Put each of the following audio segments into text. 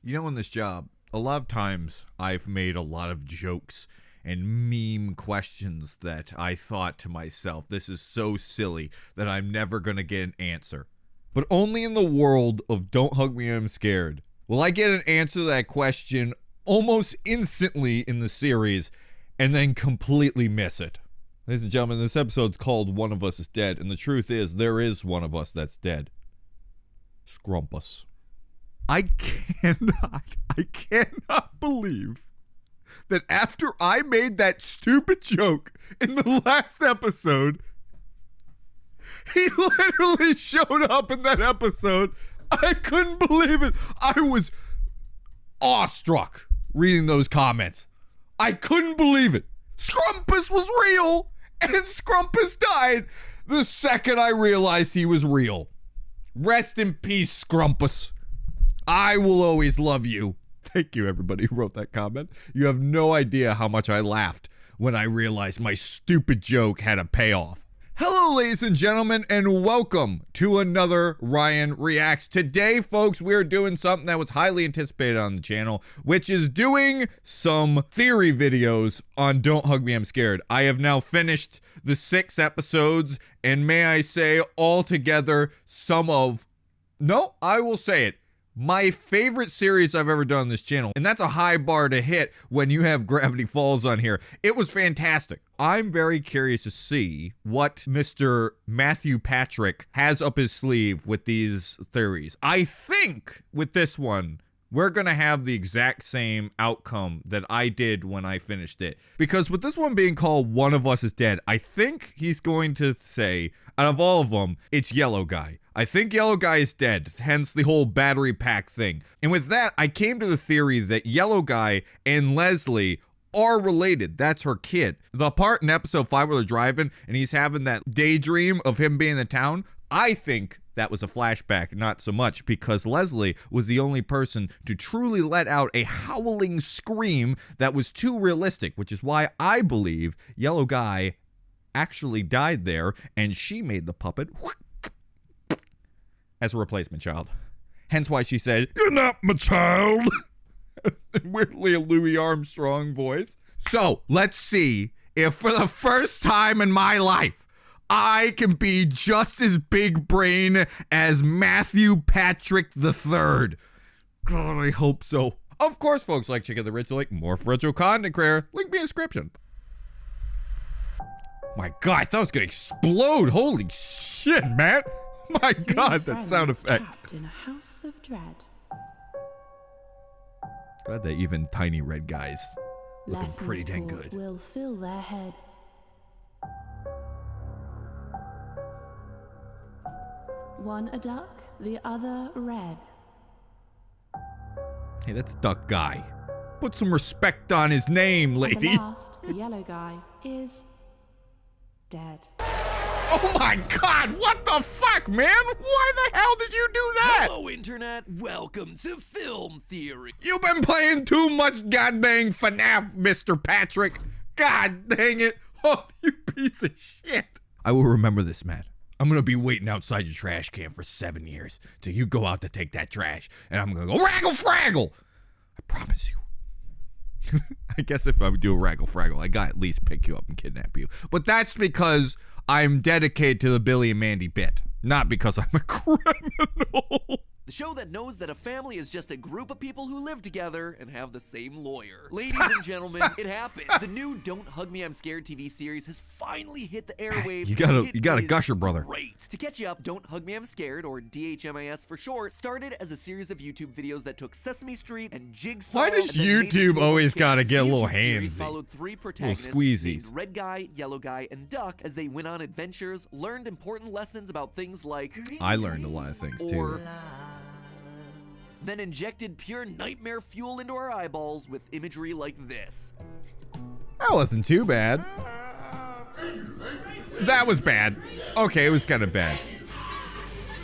You know, in this job, a lot of times I've made a lot of jokes and meme questions that I thought to myself, this is so silly that I'm never going to get an answer. But only in the world of Don't Hug Me, I'm Scared will I get an answer to that question almost instantly in the series and then completely miss it. Ladies and gentlemen, this episode's called One of Us is Dead, and the truth is, there is one of us that's dead. Scrumpus. I cannot believe that after I made that stupid joke in the last episode, he literally showed up in that episode. I couldn't believe it. I was awestruck reading those comments. I couldn't believe it. Scrumpus was real, and Scrumpus died the second I realized he was real. Rest in peace, Scrumpus. I will always love you. Thank you, everybody who wrote that comment. You have no idea how much I laughed when I realized my stupid joke had a payoff. Hello, ladies and gentlemen, and welcome to another Ryan Reacts. Today, folks, we're doing something that was highly anticipated on the channel, which is doing some theory videos on Don't Hug Me, I'm Scared. I have now finished the 6 episodes, and may I say, altogether, I will say it. My favorite series I've ever done on this channel, and that's a high bar to hit when you have Gravity Falls on here. It was fantastic. I'm very curious to see what Mr. Matthew Patrick has up his sleeve with these theories. I think with this one, we're gonna have the exact same outcome that I did when I finished it. Because with this one being called One of Us is Dead, I think he's going to say, out of all of them, it's Yellow Guy. I think Yellow Guy is dead, hence the whole battery pack thing. And with that, I came to the theory that Yellow Guy and Leslie are related. That's her kid. The part in episode 5 where they're driving and he's having that daydream of him being in the town, I think that was a flashback, not so much, because Leslie was the only person to truly let out a howling scream that was too realistic, which is why I believe Yellow Guy actually died there and she made the puppet as a replacement child. Hence why she said, "You're not my child." Weirdly a Louis Armstrong voice. So, let's see if for the first time in my life, I can be just as big brain as Matthew Patrick III. God, I hope so. Of course, folks, like check out the rich link, more for retro content creator, link in the description. My God, I thought it was gonna explode. Holy shit, man. My God, that sound effect. In a house of dread. Glad that even tiny red guys looking Lessons pretty dang taught good. will fill their head. One a duck, the other red. Hey, that's Duck Guy. Put some respect on his name, And lady. the last, the yellow guy, is dead. Oh my God, what the fuck, man? Why the hell did you do that? Hello, Internet. Welcome to Film Theory. You've been playing too much goddamn FNAF, Mr. Patrick. God dang it. Oh, you piece of shit. I will remember this, man. I'm gonna be waiting outside your trash can for 7 years till you go out to take that trash, and I'm gonna go raggle fraggle. I promise you. I guess if I would do a raggle fraggle, I gotta at least pick you up and kidnap you. But that's because I'm dedicated to the Billy and Mandy bit, not because I'm a criminal. The show that knows that a family is just a group of people who live together and have the same lawyer. Ladies and gentlemen, it happened. The new Don't Hug Me, I'm Scared TV series has finally hit the airwaves. You got a gusher, brother. Great. To catch you up, Don't Hug Me, I'm Scared, or DHMIS for short, started as a series of YouTube videos that took Sesame Street and Jigsaw. Why does and then made it YouTube to a always scale. gotta get a The little YouTube series handsy? followed 3 protagonists squeezies. named Red Guy, Yellow Guy, and Duck as they went on adventures, learned important lessons about things like I learned a lot of things too. or then injected pure nightmare fuel into our eyeballs with imagery like this. That wasn't too bad. That was bad. Okay, it was kind of bad.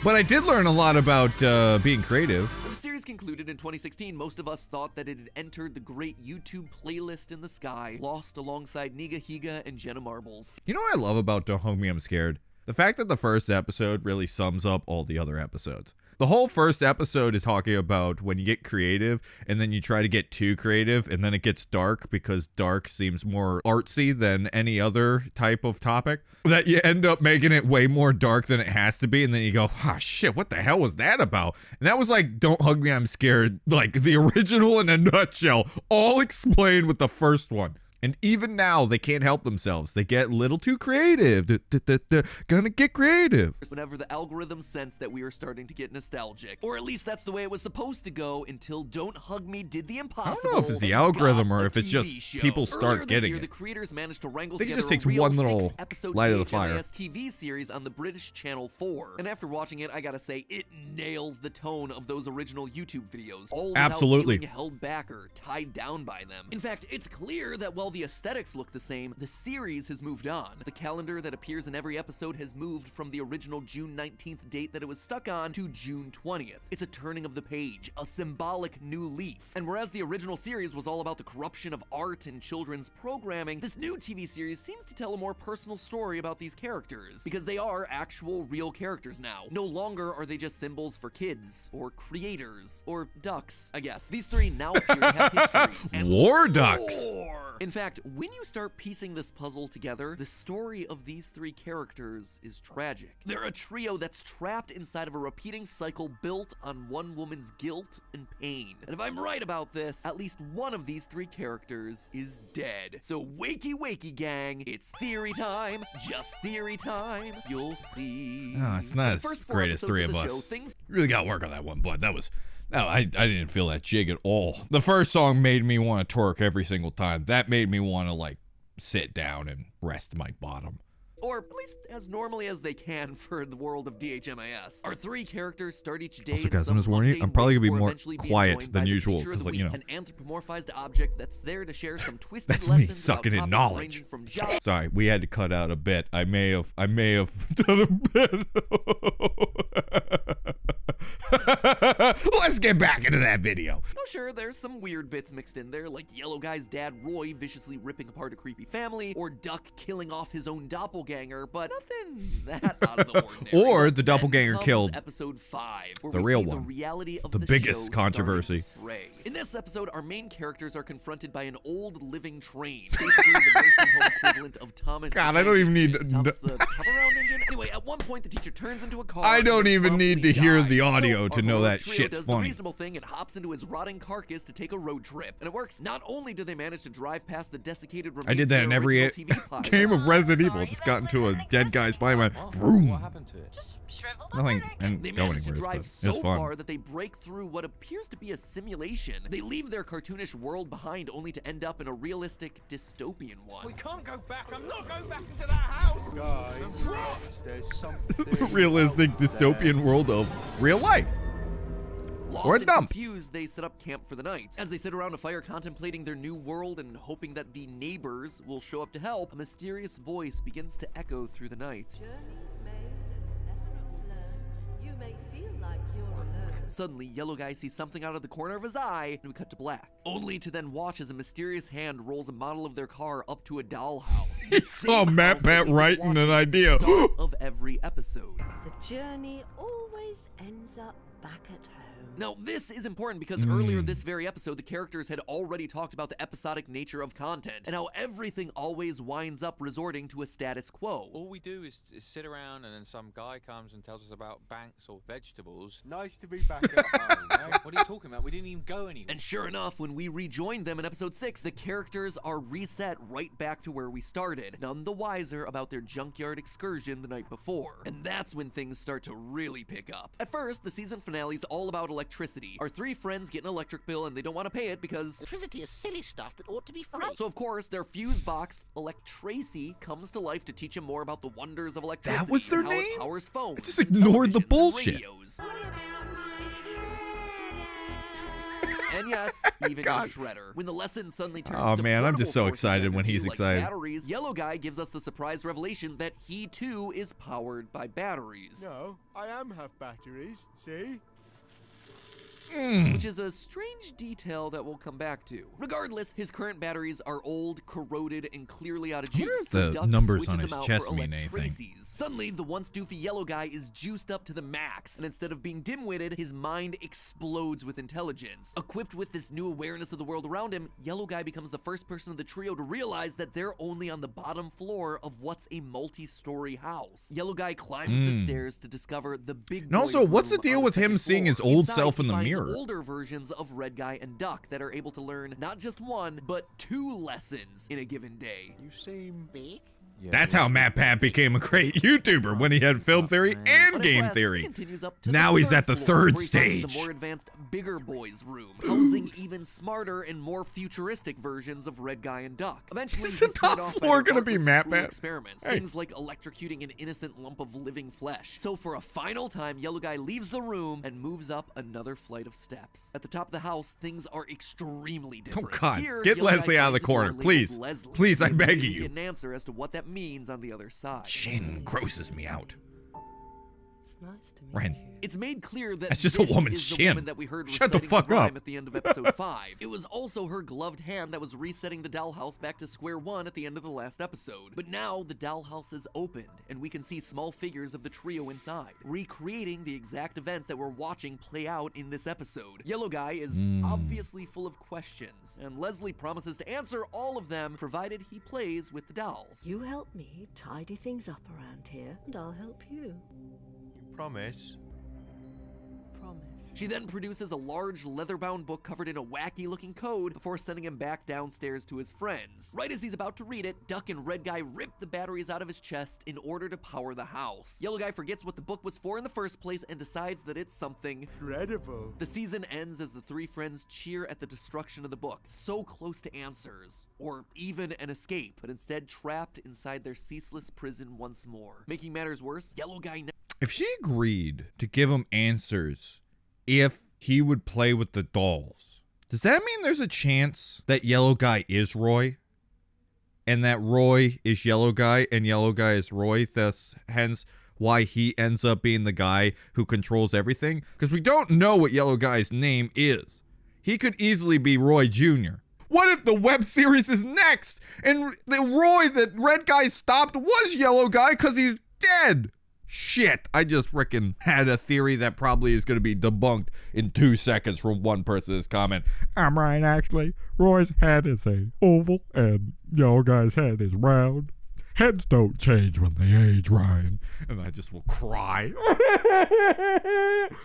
But I did learn a lot about being creative. When the series concluded in 2016, most of us thought that it had entered the great YouTube playlist in the sky, lost alongside Niga Higa and Jenna Marbles. You know what I love about Don't Hug Me, I'm Scared? The fact that the first episode really sums up all the other episodes. The whole first episode is talking about when you get creative and then you try to get too creative and then it gets dark because dark seems more artsy than any other type of topic. That you end up making it way more dark than it has to be, and then you go, oh shit, what the hell was that about? And that was like Don't Hug Me, I'm Scared, like the original in a nutshell, all explained with the first one. And even now, they can't help themselves. They get a little too creative. They're gonna get creative. Whenever the algorithm sensed that we were starting to get nostalgic. Or at least that's the way it was supposed to go until Don't Hug Me did the impossible. I don't know if it's the algorithm or a if it's just TV people show. start Earlier this getting year, it. The creators managed to wrangle I think it together just takes a real one little 6-episode light of the DHMIS fire. TV series on the British Channel 4. And after watching it, I gotta say, it nails the tone of those original YouTube videos. All without Absolutely. feeling held back or tied down by them. In fact, it's clear that while the aesthetics look the same, the series has moved on. The calendar that appears in every episode has moved from the original June 19th date that it was stuck on to June 20th. It's a turning of the page, a symbolic new leaf. And whereas the original series was all about the corruption of art and children's programming, this new TV series seems to tell a more personal story about these characters, because they are actual real characters now. No longer are they just symbols for kids, or creators, or ducks, I guess. These three now appear to have histories. And War ducks. lore. In fact, when you start piecing this puzzle together, the story of these three characters is tragic. They're a trio that's trapped inside of a repeating cycle built on one woman's guilt and pain. And if I'm right about this, at least one of these three characters is dead. So wakey wakey gang, it's theory time, just theory time, you'll see. No, it's not as great as three of us. Really got to work on that one, but that was... No, I didn't feel that jig at all. The first song made me want to twerk every single time. That made me want to, like, sit down and rest my bottom. Or at least as normally as they can for the world of DHMIS. Our three characters start each day. Also, guys, I'm just warning you, I'm probably gonna be more quiet than usual because, like, you know, an anthropomorphized object that's there to share some twisted that's me lessons sucking about in topics knowledge. ranging from jobs. Sorry, we had to cut out a bit. I may have done a bit. Let's get back into that video. Oh, sure, there's some weird bits mixed in there, like Yellow Guy's dad Roy viciously ripping apart a creepy family, or Duck killing off his own doppelganger, but nothing that out of the ordinary. Or the doppelganger killed episode 5, where the we real see one. The reality of The the biggest show controversy. Ray. In this episode, our main characters are confronted by an old living train, basically the nursing home equivalent of Thomas. God, I don't even need Thomas the cover-round engine. Anyway, at one point, the teacher turns into a car. I don't even need to hear the audio So to our know road that trio shit's does funny. The reasonable thing and hops into his rotting carcass to take a road trip, and it works. Not only do they manage to drive past the desiccated remains I did that of in their every original TV pilot, game of Resident Evil. Just got into a dead guy's body and went vroom. What happened to it? Just shriveled up. Nothing. I And they go manage to anywhere. drive It so was fun. far that they break through what appears to be a simulation. They leave their cartoonish world behind only to end up in a realistic dystopian one. We can't go back. I'm not going back into that house. Guys, there's something Realistic out there. dystopian world of real life. Lost Or a and dump. confused, they set up camp for the night. As they sit around a fire contemplating their new world and hoping that the neighbors will show up to help, a mysterious voice begins to echo through the night. Journeys made and lessons learned. You may feel like you're alone. Suddenly, Yellow Guy sees something out of the corner of his eye, and we cut to black. Only to then watch as a mysterious hand rolls a model of their car up to a dollhouse. He saw Matt Pat writing an idea. Of every episode. The journey always ends up back at home. Now, this is important because earlier this very episode, the characters had already talked about the episodic nature of content and how everything always winds up resorting to a status quo. All we do is sit around and then some guy comes and tells us about banks or vegetables. Nice to be back at home. eh? What are you talking about? We didn't even go anywhere. And sure enough, when we rejoined them in episode 6, the characters are reset right back to where we started, none the wiser about their junkyard excursion the night before. And that's when things start to really pick up. At first, the season finale's all about electricity. Our three friends get an electric bill and they don't want to pay it because Electricity is silly stuff that ought to be free. so of course their fuse box, Electracy, comes to life to teach them more about the wonders of electricity. That was their and how name? It powers phones. I just ignored the televisions, and bullshit. radios. And yes, even God. a shredder. When the lesson suddenly turns Oh, to man, I'm just so portable sources of excited when energy he's like excited. Batteries, Yellow Guy gives us the surprise revelation that he too is powered by batteries. No, I am half batteries. See? which is a strange detail that we'll come back to. Regardless, his current batteries are old, corroded, and clearly out of I wonder juice. if so the Duck numbers on switches his them out chest for mean anything. electraces. Suddenly, the once doofy yellow guy is juiced up to the max, and instead of being dim-witted, his mind explodes with intelligence. Equipped with this new awareness of the world around him, yellow guy becomes the first person of the trio to realize that they're only on the bottom floor of what's a multi-story house. Yellow guy climbs the stairs to discover the big And also, boy what's the room deal on with the him second seeing his floor. old Inside, self he in the finds mirror? older versions of Red Guy and Duck that are able to learn not just one, but 2 lessons in a given day. You seem Big? That's how Matt Pat became a great YouTuber, when he had film theory and On his game quest, he theory. continues up to Now the he's third at the floor, third where he finds stage. the more advanced Bigger Boys room, housing even smarter and more futuristic versions of Red Guy and Duck. Eventually, Is he's the top paid off by floor their gonna be heartless Matt and cruel Pat? experiments, Hey. things like electrocuting an innocent lump of living flesh. So for a final time, Yellow Guy leaves the room and moves up another flight of steps. At the top of the house, things are extremely Oh different. God, Here, get Yellow Guy Leslie out of the finds a door corner, labeled please. Leslie. Please, I And beg we you. get an answer as to what that means on the other side. Shin grosses me out. It's nice to meet Ren. you. It's made clear that That's just a this woman's is the shin. woman that we heard Shut the reciting fuck rhyme up. at the end of episode 5. It was also her gloved hand that was resetting the dollhouse back to square one at the end of the last episode. But now the dollhouse is opened, and we can see small figures of the trio inside, recreating the exact events that we're watching play out in this episode. Yellow Guy is obviously full of questions, and Leslie promises to answer all of them, provided he plays with the dolls. You help me tidy things up around here, and I'll help you. You promise? Promise. She then produces a large leather-bound book covered in a wacky-looking code before sending him back downstairs to his friends. Right as he's about to read it, Duck and Red Guy rip the batteries out of his chest in order to power the house. Yellow Guy forgets what the book was for in the first place and decides that it's something. Incredible. The season ends as the 3 friends cheer at the destruction of the book, so close to answers, or even an escape, but instead trapped inside their ceaseless prison once more. Making matters worse, Yellow Guy If she agreed to give him answers if he would play with the dolls, does that mean there's a chance that Yellow Guy is Roy? And that Roy is Yellow Guy and Yellow Guy is Roy, thus hence why he ends up being the guy who controls everything? Because we don't know what Yellow Guy's name is. He could easily be Roy Jr. What if the web series is next and the Roy that Red Guy stopped was Yellow Guy because he's dead? Shit, I just frickin' had a theory that probably is going to be debunked in 2 seconds from one person's comment. I'm right, actually. Roy's head is a oval and Yellow Guy's head is round. Heads don't change when they age, Ryan. And I just will cry.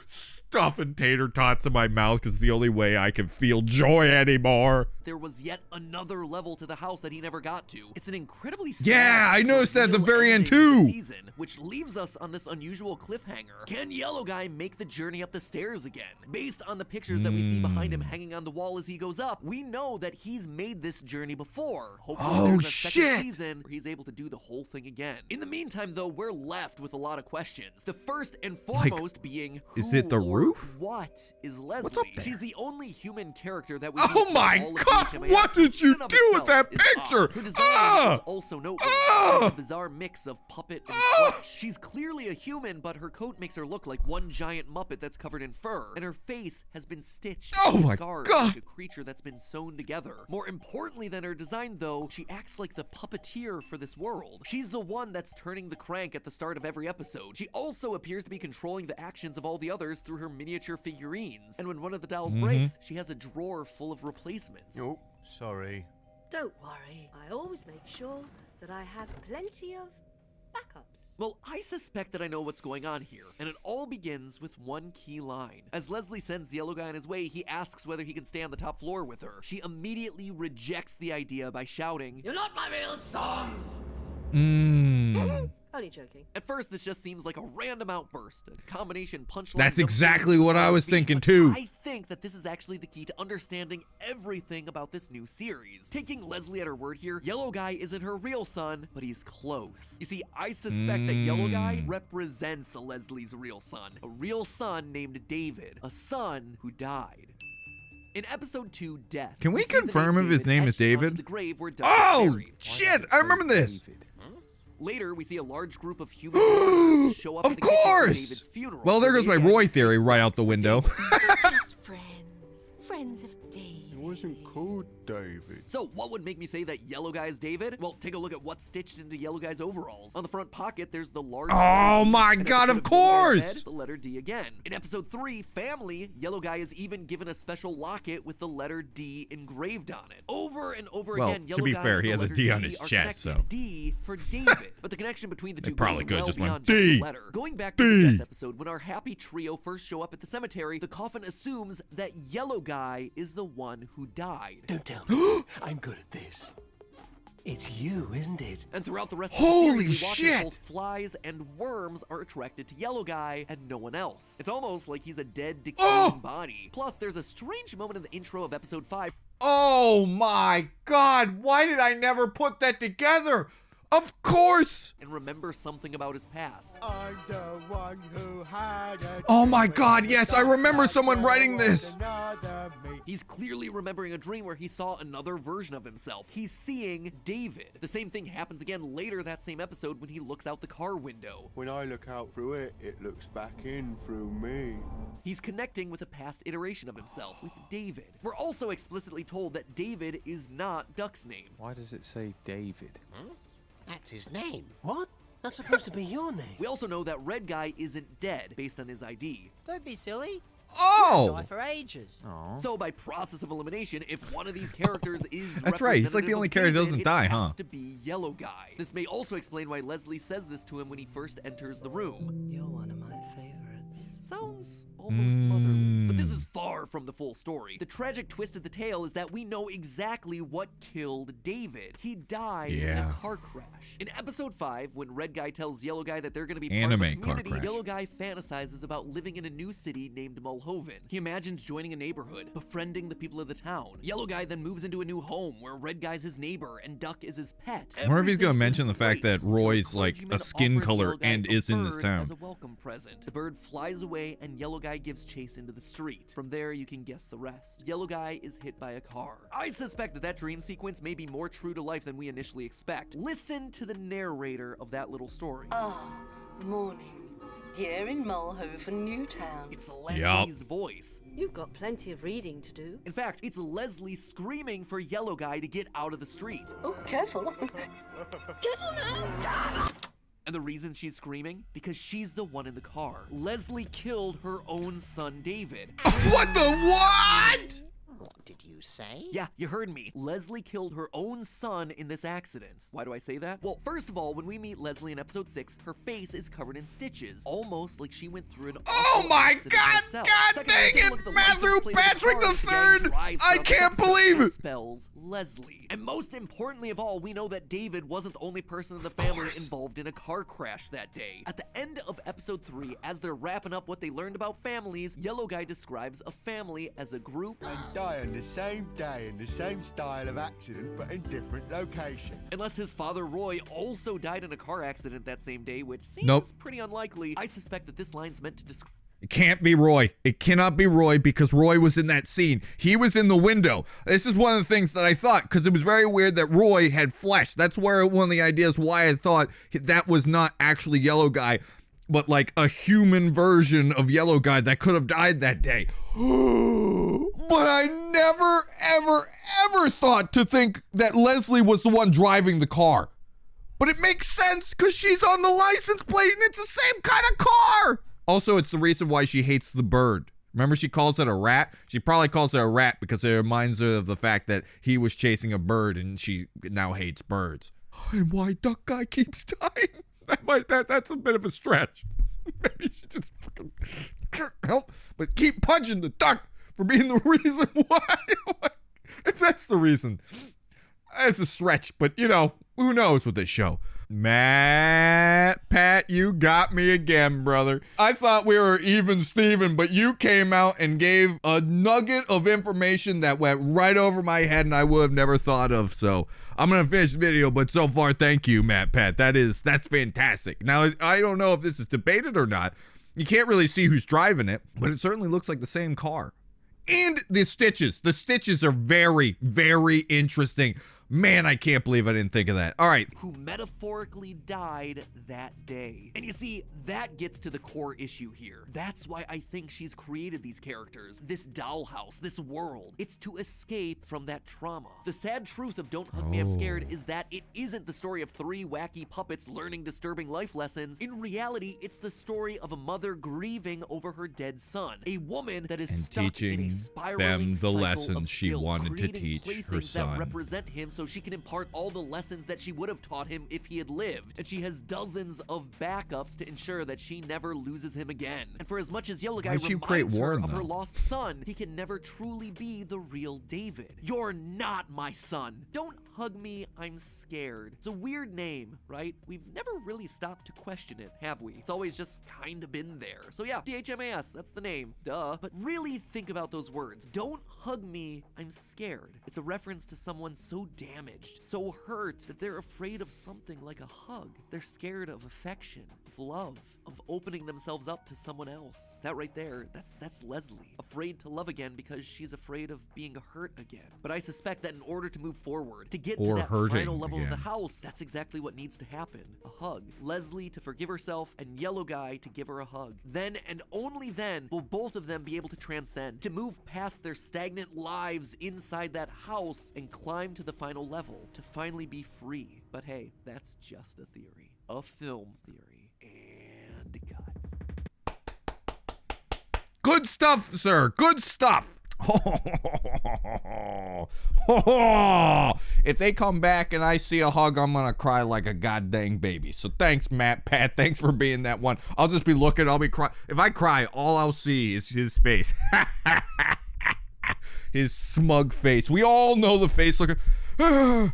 Stuffing tater tots in my mouth because it's the only way I can feel joy anymore. there was yet another level to the house that he never got to. It's an incredibly Yeah, sad I noticed that at the real very end, ending to the too. Season, which leaves us on this unusual cliffhanger. Can Yellow Guy make the journey up the stairs again? Based on the pictures that we see behind him hanging on the wall as he goes up, we know that he's made this journey before. Hopefully Oh, there's a second shit. season where he's able to do the whole thing again. In the meantime, though, we're left with a lot of questions. The first and foremost being, who is it the or roof? What is Leslie? What's up there? She's the only human character that we Oh meet in my all of God, DHMIS, what did which you in and of do with itself that is picture? odd. Her design Ah! is also noteworthy. Ah! It's a bizarre mix of puppet and flesh. She's clearly a human, but her coat makes her look like one giant Muppet that's covered in fur, and her face has been stitched Oh with my scars God. like a creature that's been sewn together. More importantly than her design, though, she acts like the puppeteer for this world. She's the one that's turning the crank at the start of every episode. She also appears to be controlling the actions of all the others through her miniature figurines. And when one of the dolls breaks, she has a drawer full of replacements. Oh, sorry. Don't worry, I always make sure that I have plenty of backups. Well, I suspect that I know what's going on here, and it all begins with one key line. As Leslie sends the Yellow Guy on his way, he asks whether he can stay on the top floor with her. She immediately rejects the idea by shouting, You're not my real son! Only joking. At first, this just seems like a random outburst, a combination punchline. That's exactly what I was thinking too. I think that this is actually the key to understanding everything about this new series. Taking Leslie at her word here, Yellow Guy isn't her real son, but he's close. You see, I suspect that Yellow Guy represents Leslie's real son named David, a son who died. In episode 2, Death. Can we see the confirm if his name is etched onto David? The grave where Duck is Oh, buried. shit, I remember this. Later, we see a large group of human warriors show up in Of the kitchen for course! David's funeral. Well, there where goes my they Roy theory right out the window. Just friends. friends of David. It wasn't called David. So, what would make me say that Yellow Guy is David? Well, take a look at what's stitched into Yellow Guy's overalls. On the front pocket, there's the large... Oh my and God, at the of foot Yellow Guy's course! head, the letter D again. In episode 3, Family, Yellow Guy is even given a special locket with the letter D engraved on it. Over and over Well, again, to Yellow be Guy fair, and he the has a letter D on D his are chest, connected. so. D for David. But the connection between the two probably goes could well just went beyond just D. the letter. Going back to the death episode, when our happy trio first show up at the cemetery, the coffin assumes that Yellow Guy is the one who died. Don't tell me. I'm good at this. It's you, isn't it? And throughout the rest Holy of the series, we watch shit! as both flies and worms are attracted to Yellow Guy and no one else. It's almost like he's a dead, decaying body. Plus, there's a strange moment in the intro of episode 5. Oh my God, why did I never put that together? Of course! And remember something about his past. I'm the one who had a Oh my dream God, when yes, I remember someone writing this. another me. He's clearly remembering a dream where he saw another version of himself. He's seeing David. The same thing happens again later that same episode when he looks out the car window. When I look out through it, it looks back in through me. He's connecting with a past iteration of himself, with David. We're also explicitly told that David is not Duck's name. Why does it say David? That's his name. What? That's supposed to be your name. We also know that Red Guy isn't dead based on his ID. Don't be silly. Oh! Die for ages. Oh. So by process of elimination, if one of these characters is That's right, he's like the only character that doesn't die, it huh? has to be Yellow Guy. This may also explain why Leslie says this to him when he first enters the room. You're one of my favorites. Sounds almost motherly. But this is far from the full story. The tragic twist of the tale is that we know exactly what killed David. He died in a car crash. In episode 5, when Red Guy tells Yellow Guy that they're going to be part of a Anime car community, crash. Yellow Guy fantasizes about living in a new city named Mulhoven. He imagines joining a neighborhood, befriending the people of the town. Yellow Guy then moves into a new home where Red Guy's his neighbor and Duck is his pet. I wonder if he's gonna Everything mention is the fact great that Roy's until the like a clergyman skin offers color Yellow Guy and a is in this bird town. as a welcome present. The bird flies away and Yellow Guy gives chase into the street. From there, you can guess the rest. Yellow Guy is hit by a car. I suspect that dream sequence may be more true to life than we initially expect. Listen to the narrator of that little story. Morning. Here in Mulhoven, Newtown. It's Leslie's voice. You've got plenty of reading to do. In fact, it's Leslie screaming for Yellow Guy to get out of the street. Oh, careful. Careful now! And the reason she's screaming? Because she's the one in the car. Leslie killed her own son, David. What the what? What did you say? Yeah, you heard me. Leslie killed her own son in this accident. Why do I say that? Well, first of all, when we meet Leslie in episode 6, her face is covered in stitches, almost like she went through an Oh awful my accident God! herself. God Second, dang take a it, look at the Matthew license plate of the Patrick car as the gang III! drives I up. can't Episode believe 6 it! spells Leslie. And most importantly of all, we know that David wasn't the only person in the family involved in a car crash that day. At the end of episode 3, as they're wrapping up what they learned about families, Yellow Guy describes a family as a group And die on the same day in the same style of accident, but in different location. Unless his father Roy also died in a car accident that same day, which seems Nope. pretty unlikely. I suspect that this line's meant to describe. It can't be Roy. It cannot be Roy because Roy was in that scene. He was in the window. This is one of the things that I thought, because it was very weird that Roy had flesh. That's where one of the ideas why I thought that was not actually Yellow Guy, but like a human version of Yellow Guy that could have died that day. But I never, ever, ever thought to think that Leslie was the one driving the car. But it makes sense because she's on the license plate and it's the same kind of car. Also, it's the reason why she hates the bird. Remember she calls it a rat? She probably calls it a rat because it reminds her of the fact that he was chasing a bird and she now hates birds. And why Duck Guy keeps dying? That's a bit of a stretch. Maybe she just fucking help, but keep punching the duck for being the reason why. That's the reason. It's a stretch, but you know, who knows with this show. Pat, you got me again, brother. I thought we were even Steven, but you came out and gave a nugget of information that went right over my head and I would have never thought of. So I'm going to finish the video, but so far, thank you, Pat. That's fantastic. Now, I don't know if this is debated or not. You can't really see who's driving it, but it certainly looks like the same car. And the stitches are very, very interesting. Man, I can't believe I didn't think of that. All right. Who metaphorically died that day. And you see, that gets to the core issue here. That's why I think she's created these characters, this dollhouse, this world. It's to escape from that trauma. The sad truth of Don't Hug Me, I'm Scared is that it isn't the story of 3 wacky puppets learning disturbing life lessons. In reality, it's the story of a mother grieving over her dead son. A woman that is stuck in a spiraling them the cycle lessons of she guilt, wanted to creating teach her playthings son. that represent him so she can impart all the lessons that she would have taught him if he had lived. And she has dozens of backups to ensure that she never loses him again. And for as much as Yellow Guy Why'd you create reminds her Warren, of her though? lost son, he can never truly be the real David. You're not my son. Don't hug me, I'm scared. It's a weird name, right? We've never really stopped to question it, have we? It's always just kind of been there. So yeah, DHMIS, that's the name. Duh. But really think about those words. Don't hug me, I'm scared. It's a reference to someone so damaged, so hurt, that they're afraid of something like a hug. They're scared of affection, of love, of opening themselves up to someone else. That right there, that's Leslie. Afraid to love again because she's afraid of being hurt again. But I suspect that in order to move forward, to get to Or that hurting final level of again. the house, that's exactly what needs to happen. A hug. Leslie to forgive herself, and Yellow Guy to give her a hug. Then, and only then, will both of them be able to transcend, to move past their stagnant lives inside that house and climb to the final level, to finally be free. But hey, that's just a theory. A film theory. And cuts. Good stuff, sir. Good stuff. If they come back and I see a hug, I'm gonna cry like a goddamn baby. So thanks, Pat. Thanks for being that one. I'll just be looking. I'll be crying. If I cry, all I'll see is his face. His smug face. We all know the face looking. Damn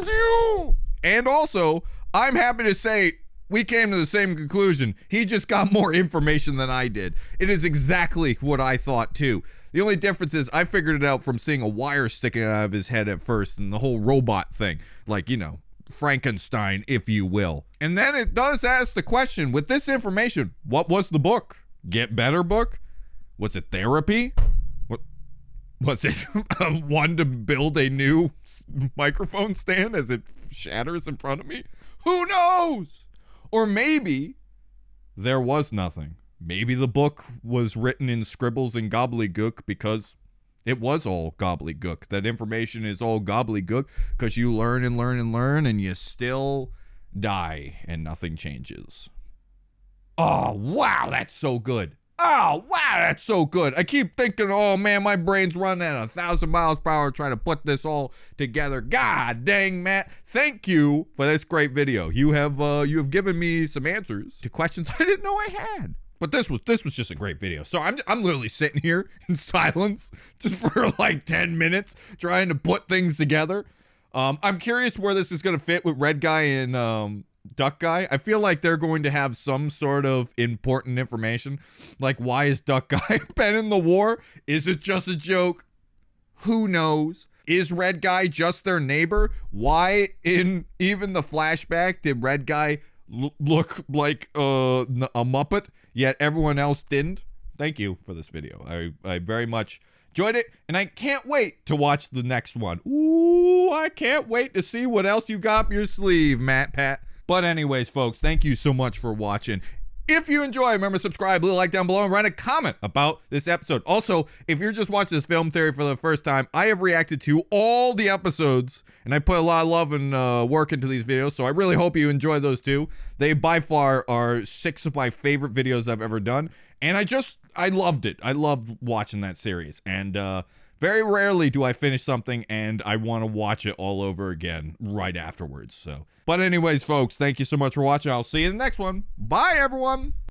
you! And also, I'm happy to say, we came to the same conclusion. He just got more information than I did. It is exactly what I thought too. The only difference is I figured it out from seeing a wire sticking out of his head at first and the whole robot thing. Like, you know, Frankenstein, if you will. And then it does ask the question, with this information, what was the book? Get Better book? Was it therapy? What was it? One to build a new microphone stand as it shatters in front of me? Who knows? Or maybe there was nothing. Maybe the book was written in scribbles and gobbledygook because it was all gobbledygook. That information is all gobbledygook because you learn and learn and learn and you still die and nothing changes. Oh, wow, that's so good. Oh, wow, that's so good. I keep thinking, oh, man, my brain's running at 1,000 miles per hour trying to put this all together. God dang, Matt. Thank you for this great video. You have given me some answers to questions I didn't know I had. But this was just a great video. So I'm literally sitting here in silence just for like 10 minutes trying to put things together. I'm curious where this is going to fit with Red Guy and Duck Guy. I feel like they're going to have some sort of important information. Like, why is Duck Guy been in the war? Is it just a joke? Who knows? Is Red Guy just their neighbor? Why in even the flashback did Red Guy look like a Muppet, yet everyone else didn't? Thank you for this video. I very much enjoyed it, and I can't wait to watch the next one. Ooh, I can't wait to see what else you got up your sleeve, Pat. But anyways, folks, thank you so much for watching. If you enjoy, remember to subscribe, leave a like down below, and write a comment about this episode. Also, if you're just watching this film theory for the first time, I have reacted to all the episodes, and I put a lot of love and work into these videos, so I really hope you enjoy those too. They, by far, are 6 of my favorite videos I've ever done, and I loved it. I loved watching that series, and very rarely do I finish something and I want to watch it all over again right afterwards. But anyways, folks, thank you so much for watching. I'll see you in the next one. Bye, everyone.